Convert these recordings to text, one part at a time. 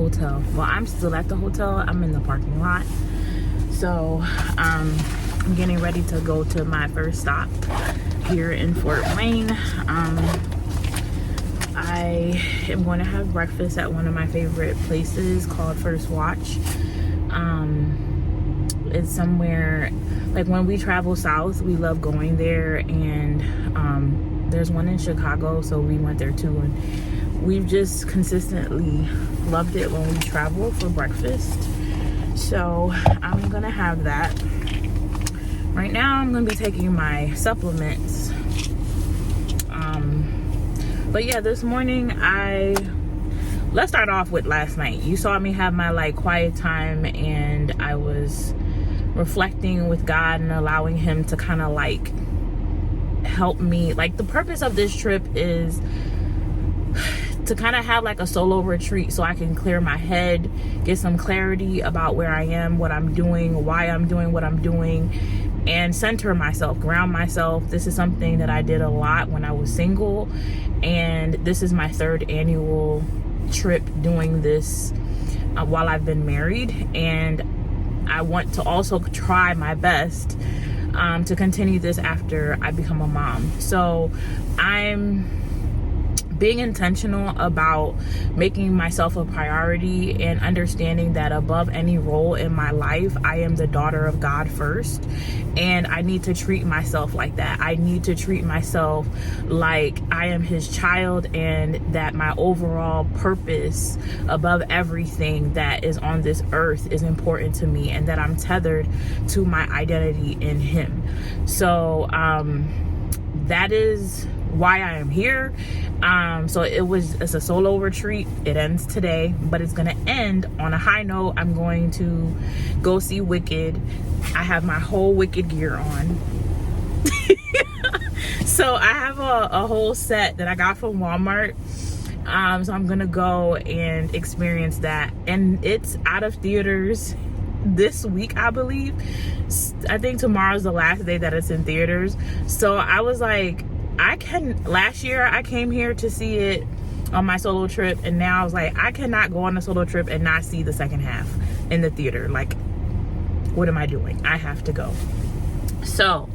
hotel. Well, I'm still at the hotel. I'm in the parking lot. So I'm getting ready to go to my first stop here in Fort Wayne. I am going to have breakfast at one of my favorite places called First Watch. It's somewhere, like when we travel south, we love going there, and there's one in Chicago, so we went there too, and we've just consistently loved it when we travel for breakfast. So I'm gonna have that. Right now I'm gonna be taking my supplements. But yeah, this morning let's start off with last night. You saw me have my like quiet time, and I was reflecting with God and allowing him to kind of like help me. Like, the purpose of this trip is to kind of have like a solo retreat so I can clear my head, get some clarity about where I am, what I'm doing, why I'm doing what I'm doing, and center myself, ground myself. This is something that I did a lot when I was single, and this is my third annual trip doing this while I've been married, and I want to also try my best to continue this after I become a mom. So I'm being intentional about making myself a priority and understanding that above any role in my life, I am the daughter of God first, and I need to treat myself like that. I need to treat myself like I am his child, and that my overall purpose above everything that is on this earth is important to me, and that I'm tethered to my identity in him. So that is why I am here. So it's a solo retreat. It ends today, but it's gonna end on a high note. I'm going to go see Wicked. I have my whole Wicked gear on. So I have a whole set that I got from Walmart. So I'm gonna go and experience that, and it's out of theaters this week, I believe. I think tomorrow's the last day that it's in theaters. So I was like, last year I came here to see it on my solo trip, and now I was like, I cannot go on a solo trip and not see the second half in the theater. Like, what am I doing? I have to go. So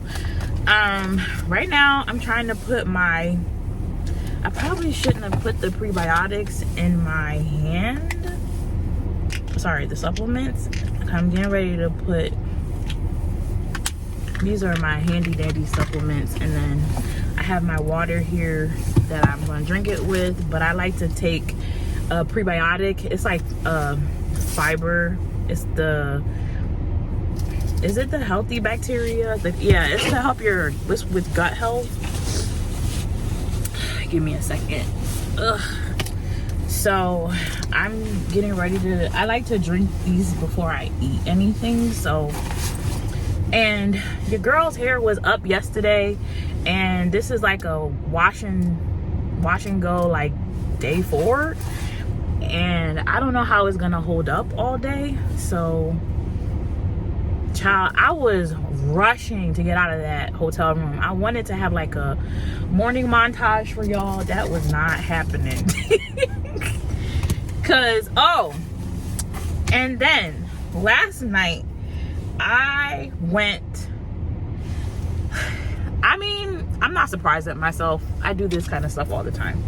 right now I'm trying to put I probably shouldn't have put the prebiotics in my hand. Sorry, the supplements. I'm getting ready to put, these are my handy dandy supplements, and then I have my water here that I'm going to drink it with. But I like to take a prebiotic. It's like fiber. Is it the healthy bacteria? Yeah, it's to help with gut health. Give me a second. Ugh. So I'm getting ready I like to drink these before I eat anything. So, and your girl's hair was up yesterday, and this is like a wash and go, like day 4, and I don't know how it's gonna hold up all day. So child, I was rushing to get out of that hotel room. I wanted to have like a morning montage for y'all. That was not happening. And then last night I went, I'm not surprised at myself. I do this kind of stuff all the time.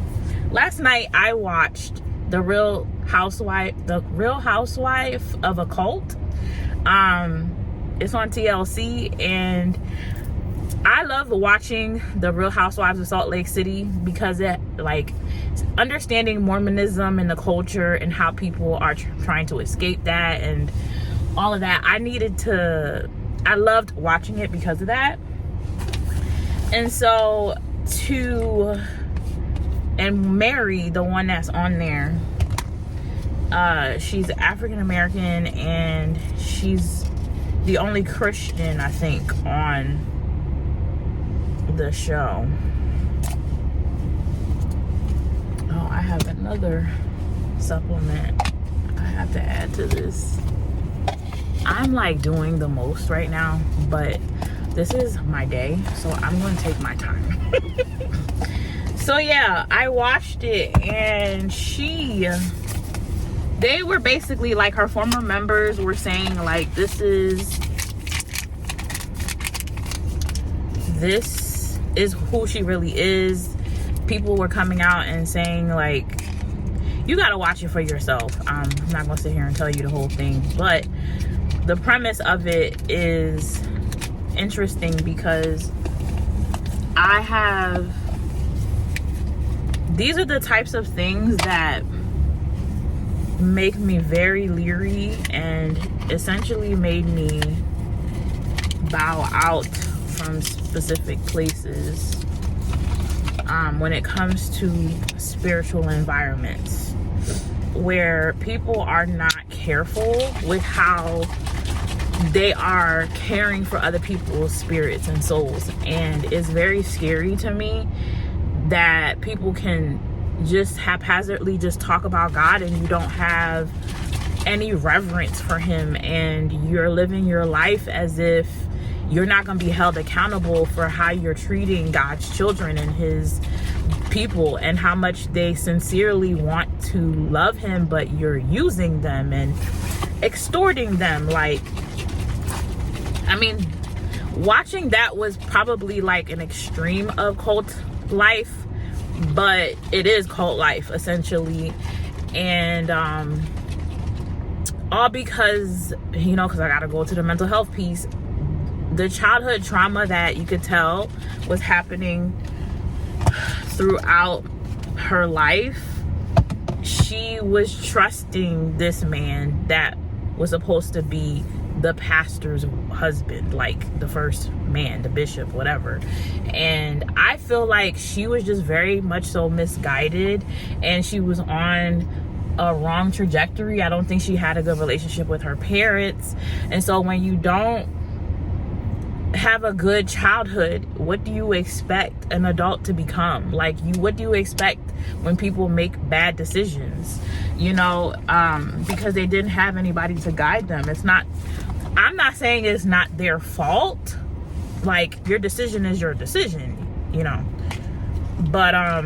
Last night I watched The Real Housewife of a Cult. It's on TLC, and I love watching The Real Housewives of Salt Lake City because it, like, understanding Mormonism and the culture and how people are trying to escape that and all of that. I loved watching it because of that. And so Mary, the one that's on there, she's African American, and she's the only Christian, I think, on the show. Oh, I have another supplement I have to add to this. I'm like doing the most right now, but this is my day, so I'm going to take my time. So yeah, I watched it, and she they were basically like, her former members were saying like, this is who she really is. People were coming out and saying like, you gotta watch it for yourself. I'm not gonna sit here and tell you the whole thing, but the premise of it is interesting because these are the types of things that make me very leery and essentially made me bow out from specific places when it comes to spiritual environments where people are not careful with how they are caring for other people's spirits and souls. And it's very scary to me that people can just haphazardly just talk about God and you don't have any reverence for him, and you're living your life as if you're not going to be held accountable for how you're treating God's children and his people and how much they sincerely want to love him, but you're using them and extorting them. Like, I mean, watching that was probably like an extreme of cult life, but it is cult life essentially. And all because, because I gotta go to the mental health piece. The childhood trauma that you could tell was happening throughout her life. She was trusting this man that was supposed to be the pastor's husband, like the first man, the bishop, whatever. And I feel like she was just very much so misguided, and she was on a wrong trajectory. I don't think she had a good relationship with her parents. And so when you don't have a good childhood, what do you expect an adult to become? Like, what do you expect when people make bad decisions? Because they didn't have anybody to guide them. I'm not saying it's not their fault. Like, your decision is your decision, but I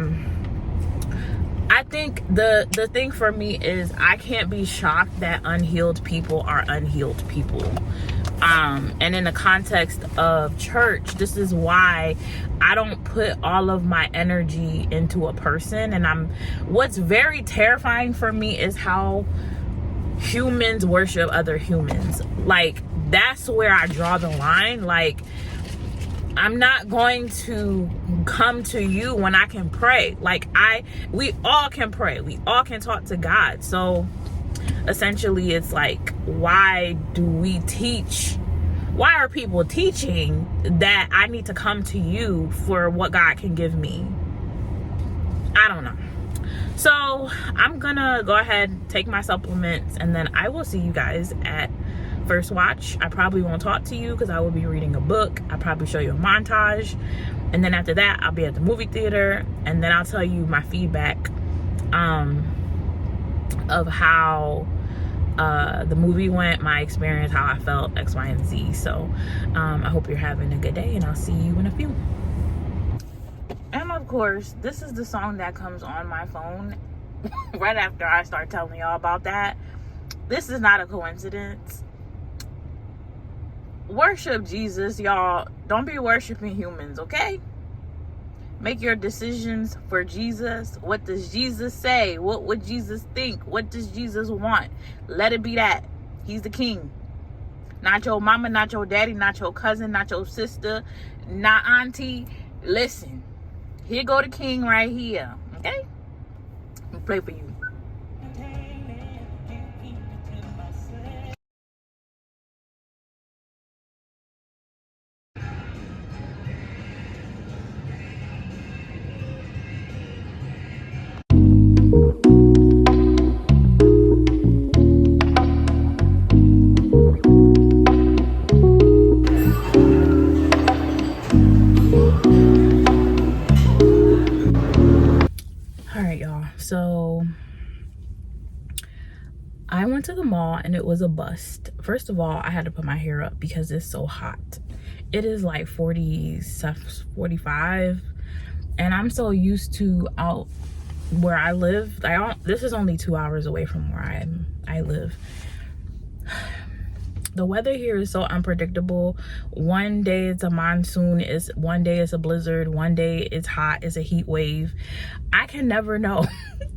think the thing for me is I can't be shocked that unhealed people are unhealed people. And in the context of church, this is why I don't put all of my energy into a person. And what's very terrifying for me is how humans worship other humans. Like, that's where I draw the line. Like, I'm not going to come to you when I can pray. Like, we all can pray. We all can talk to God. So essentially it's like, why are people teaching that I need to come to you for what God can give me? I don't know. So I'm gonna go ahead, take my supplements, and then I will see you guys at First Watch. I probably won't talk to you because I will be reading a book. I'll probably show you a montage, and then after that I'll be at the movie theater, and then I'll tell you my feedback of how the movie went, my experience, how I felt, X, Y, and Z. So I hope you're having a good day, and I'll see you in a few. And of course, this is the song that comes on my phone right after I start telling y'all about that. This is not a coincidence. Worship Jesus, y'all. Don't be worshiping humans, okay? Make your decisions for Jesus. What does Jesus say? What would Jesus think? What does Jesus want? Let it be that. He's the king. Not your mama, not your daddy, not your cousin, not your sister, not auntie. Listen, here go the king right here, okay? I'll play for you. So I went to the mall and it was a bust. First of all, I had to put my hair up because it's so hot. It is like 45, and I'm so used to out where I live, this is only 2 hours away from where I live. The weather here is so unpredictable. One day it's a monsoon, one day it's a blizzard, one day it's hot, it's a heat wave. I can never know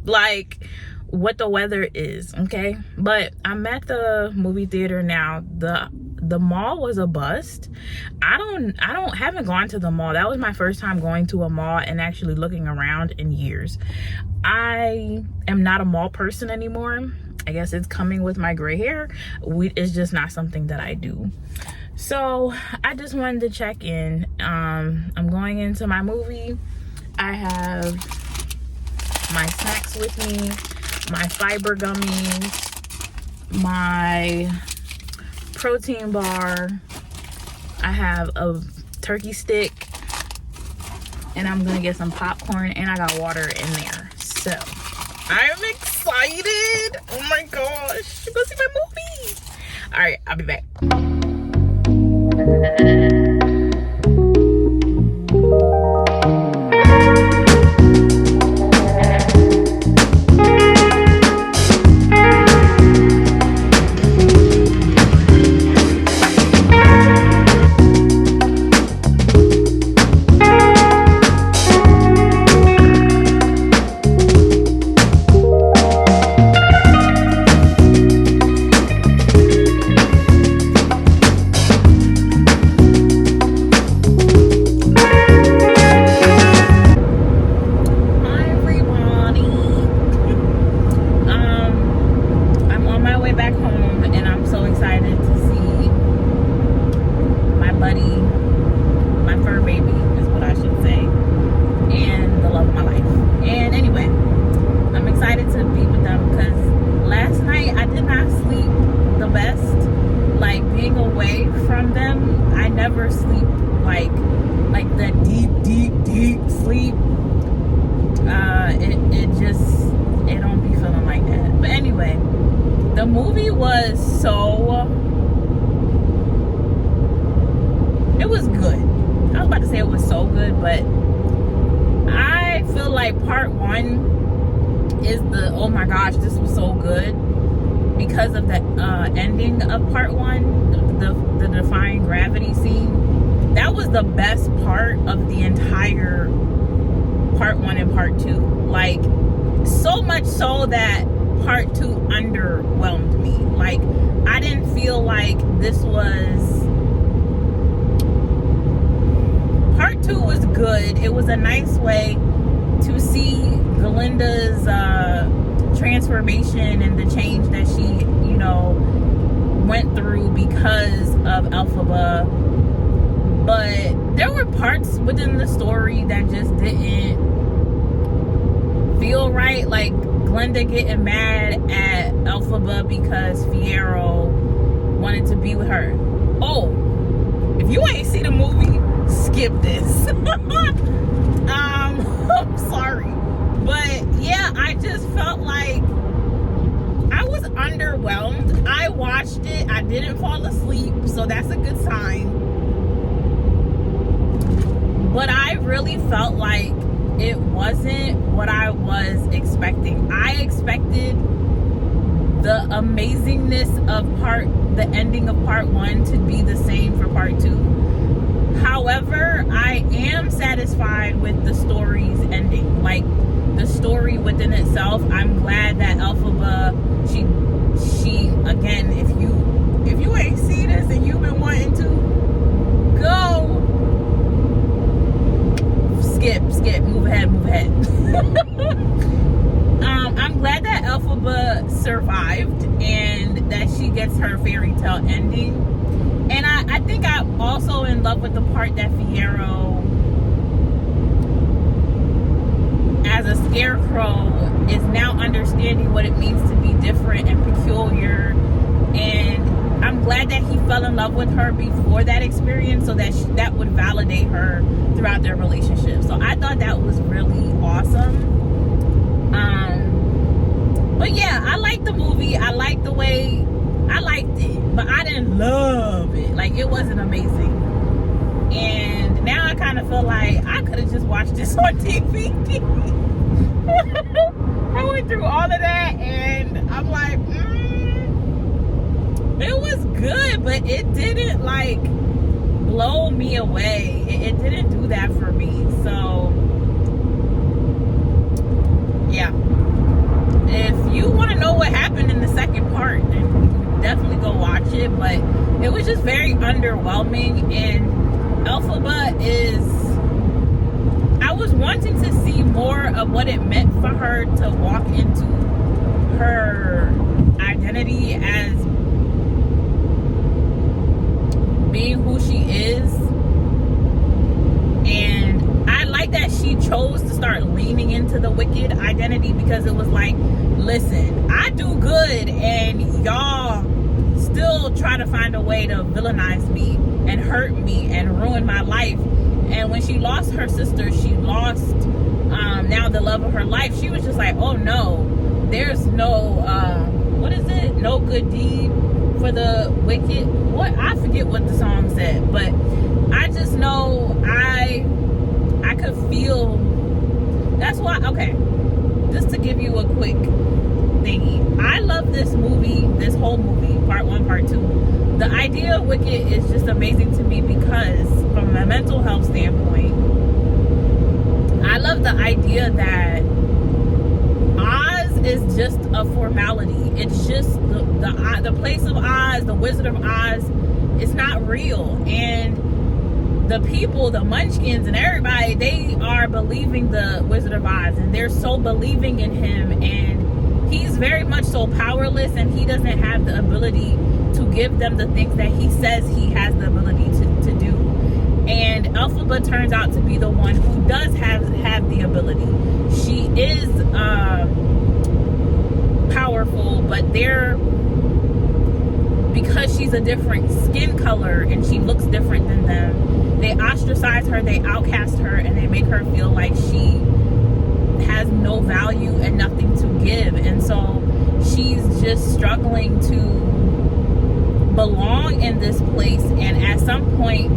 like what the weather is, okay? But I'm at the movie theater now. The mall was a bust. Haven't gone to the mall. That was my first time going to a mall and actually looking around in years. I am not a mall person anymore. I guess it's coming with my gray hair. It's just not something that I do. So I just wanted to check in. I'm going into my movie. I have my snacks with me, my fiber gummies, my protein bar. I have a turkey stick, and I'm gonna get some popcorn, and I got water in there. So I'm excited. Oh my gosh, go see my movie. All right, I'll be back. The movie was it was good. I was about to say it was so good, but I feel like part one is oh my gosh, this was so good, because of the ending of part one, the defying gravity scene. That was the best part of the entire part one and part two. Like, so much so that part two underwhelmed me. Like, I didn't feel like this was... Part two was good. It was a nice way to see Glinda's transformation and the change that she, you know, went through because of Elphaba. But there were parts within the story that just didn't feel right. Like, Glinda getting mad at Elphaba because Fiyero wanted to be with her. Oh, if you ain't seen the movie, skip this. I'm sorry. But yeah, I just felt like I was underwhelmed. I watched it. I didn't fall asleep, so that's a good sign. But I really felt like it wasn't what I was expecting. I expected the amazingness of the ending of part one to be the same for part two. However, I am satisfied with the story's ending. Like, the story within itself, I'm glad that Elphaba, she again, if you ain't seen this and you've been wanting to, go skip, move ahead. I'm glad that Elphaba survived and that she gets her fairy tale ending. And I think I'm also in love with the part that Fiyero, as a scarecrow, is now understanding what it means to be different and peculiar. And I'm glad that he fell in love with her before that experience, so that that would validate her throughout their relationship. So I thought that was really awesome. But yeah, I liked the movie. I liked the way... I liked it, but I didn't love it. Like, it wasn't amazing. And now I kind of feel like I could have just watched this on TV. I went through all of that, and I'm like, it was good, but it didn't like blow me away. It didn't do that for me. So yeah, if you want to know what happened in the second part, then definitely go watch it. But it was just very underwhelming, and Elphaba is, I was wanting to see more of what it meant for her to walk into her identity as being who she is. And I like that she chose to start leaning into the wicked identity, because it was like, listen, I do good and y'all still try to find a way to villainize me and hurt me and ruin my life. And when she lost her sister, she lost now the love of her life. She was just like, oh no, there's no what is it, no good deed for the wicked. What, I forget what the song said, but I just know I could feel. That's why, okay, just to give you a quick thingy, I love this movie, this whole movie, part 1, part 2. The idea of wicked is just amazing to me, because from a mental health standpoint, I love the idea that Oz is just a formality. It's just the place of Oz, the Wizard of Oz, is not real. And the people, the Munchkins and everybody, they are believing the Wizard of Oz, and they're so believing in him, and he's very much so powerless, and he doesn't have the ability to give them the things that he says he has the ability to do. And Elphaba turns out to be the one who does have the ability. She is powerful, but because she's a different skin color and she looks different than them, they ostracize her, they outcast her, and they make her feel like she has no value and nothing to give. And so she's just struggling to belong in this place. And at some point,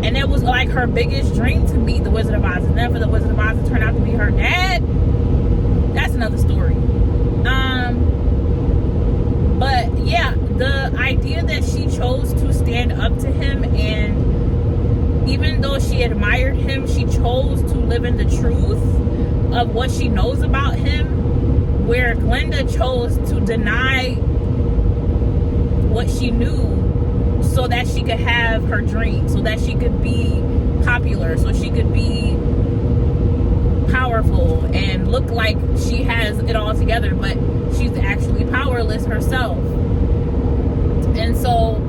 and it was like her biggest dream to meet the Wizard of Oz, and then for the Wizard of Oz to turn out to be her dad, that's another story. But yeah, the idea that she chose to stand up to him, and even though she admired him, she chose to live in the truth of what she knows about him, where Glenda chose to deny what she knew so that she could have her dream, so that she could be popular, so she could be powerful and look like she has it all together, but she's actually powerless herself. And so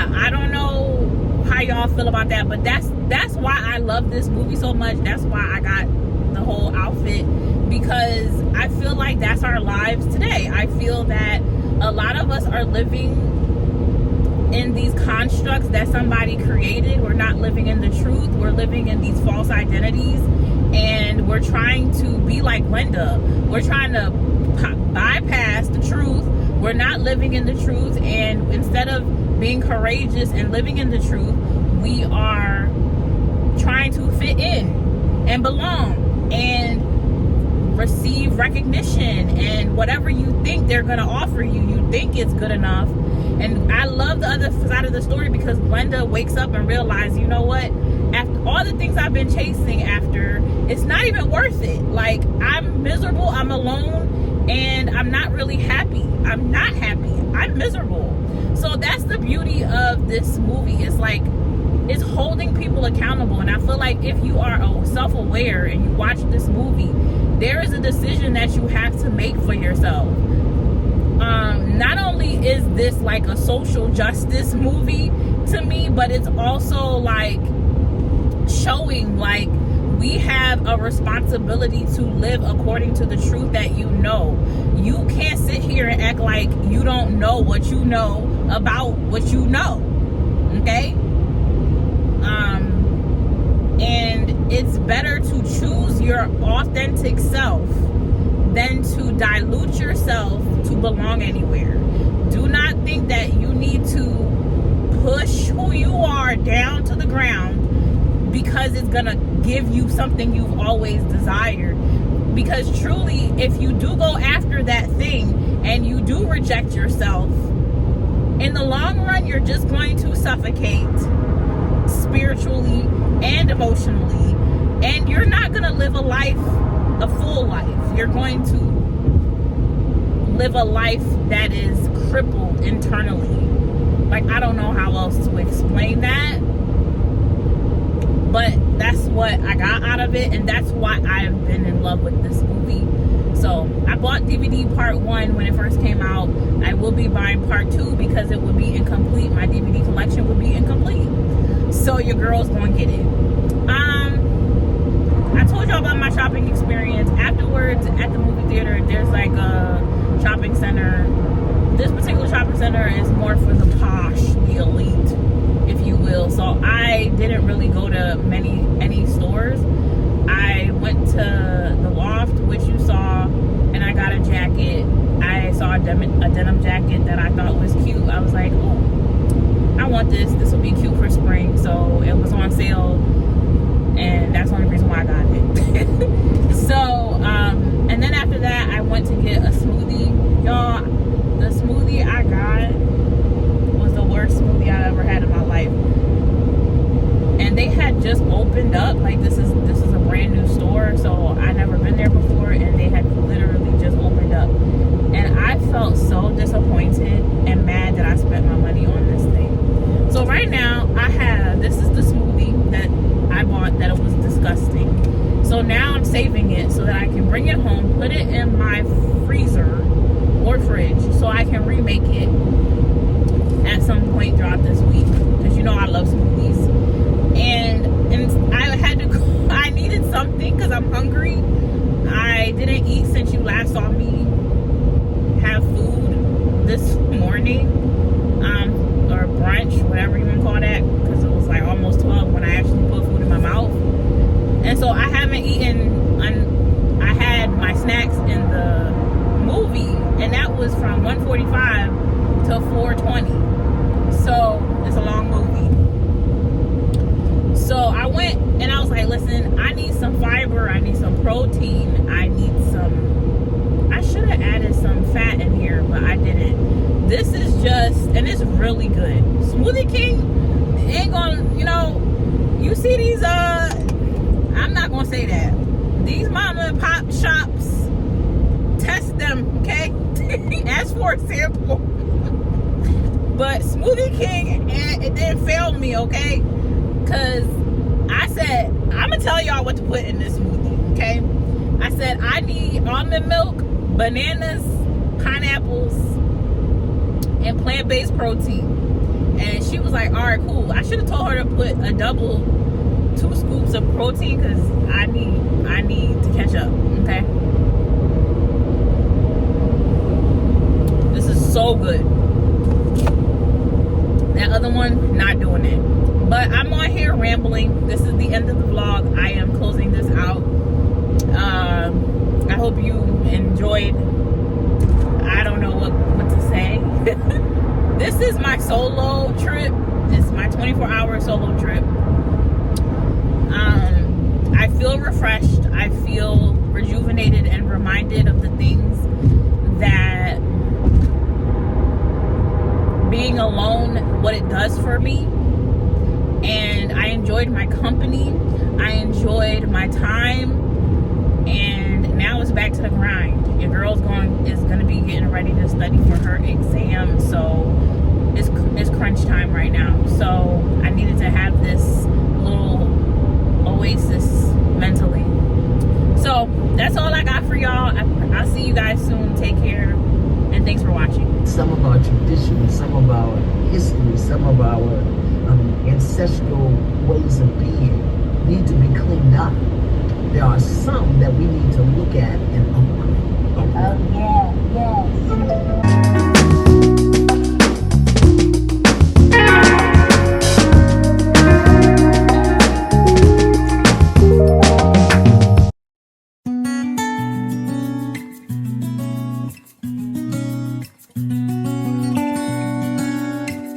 I don't know how y'all feel about that, but that's why I love this movie so much. That's why I got the whole outfit, because I feel like that's our lives today. I feel that a lot of us are living in these constructs that somebody created. We're not living in the truth. We're living in these false identities, and we're trying to be like Glenda. We're trying to bypass the truth. We're not living in the truth, and instead of being courageous and living in the truth, we are trying to fit in and belong and receive recognition, and whatever you think they're going to offer you, you think it's good enough. And I love the other side of the story, because Glenda wakes up and realizes, you know what, after all the things I've been chasing after, it's not even worth it. Like, I'm miserable, I'm alone, and I'm not really happy. I'm not happy, I'm miserable. So that's the beauty of this movie. It's like, it's holding people accountable. And I feel like if you are self-aware and you watch this movie, there is a decision that you have to make for yourself. Not only is this like a social justice movie to me, but it's also like showing like we have a responsibility to live according to the truth that you know. You can't sit here and act like you don't know what you know about what you know. Okay? And it's better to choose your authentic self than to dilute yourself to belong anywhere. Do not think that you need to push who you are down to the ground because it's gonna give you something you've always desired. Because truly, if you do go after that thing and you do reject yourself, in the long run, you're just going to suffocate spiritually and emotionally, and you're not going to live a full life. You're going to live a life that is crippled internally. Like, I don't know how else to explain that, but that's what I got out of it, and that's why I've been in love with this movie. So I bought DVD part 1 when it first came out. I will be buying part 2 because it would be incomplete. My DVD collection would be incomplete. So your girl's gonna get it. I told y'all about my shopping experience. Afterwards, at the movie theater, there's like a shopping center. This particular shopping center is more for the posh, the elite, if you will. So I didn't really go to any stores. I went to the Loft, which you saw, and I got a jacket. I saw a denim jacket that I thought was cute. I was like, oh, I want this. This will be cute for spring. So it was on sale, and that's the only reason why I got it. So, and then after that, I went to get a smoothie. Y'all, the smoothie I got was the worst smoothie I've ever had in my life. And they had just opened up. Like, this is a brand new store, so I never been there before, and they had literally just opened up. And I felt so disappointed and mad that I spent my money on this thing. So right now, this is the smoothie that I bought that it was disgusting. So now I'm saving it so that I can bring it home, put it in my freezer or fridge so I can remake it at some point throughout this week, because you know I love smoothies. And I had to go, I needed something because I'm hungry. I didn't eat since you last saw me have food this morning, or brunch, whatever you want to call that, because it was like almost 12 when I actually put food in my mouth. And so I haven't eaten. I had my snacks in the movie, and that was from 1:45 to 4:20. So it's a long movie. So I went and I was like, listen, I need some fiber, I need some protein, I should have added some fat in here, but I didn't. This is just, and it's really good. Smoothie King ain't gonna, you see these, I'm not gonna say that. These mama and pop shops, test them, okay? Ask for a sample. But Smoothie King, it didn't fail me, okay? Because I said, I'm going to tell y'all what to put in this smoothie, okay? I said, I need almond milk, bananas, pineapples, and plant-based protein. And she was like, all right, cool. I should have told her to put a double 2 scoops of protein because I need to catch up, okay? This is so good. That other one, not doing it. But I'm on here rambling. This is the end of the vlog. I am closing this out. I hope you enjoyed. I don't know what to say. This is my solo trip. It's my 24-hour solo trip. I feel refreshed. I feel rejuvenated and reminded of the things that being alone, what it does for me. And I enjoyed my company. I enjoyed my time. And now it's back to the grind. Your girl's is going to be getting ready to study for her exam. So it's crunch time right now. So I needed to have this little oasis mentally. So that's all I got for y'all. I'll see you guys soon. Take care. And thanks for watching. Some of our traditions, some of our history, some of our ancestral ways of being need to be cleaned up. There are some that we need to look at and upgrade. Oh, yeah, yes.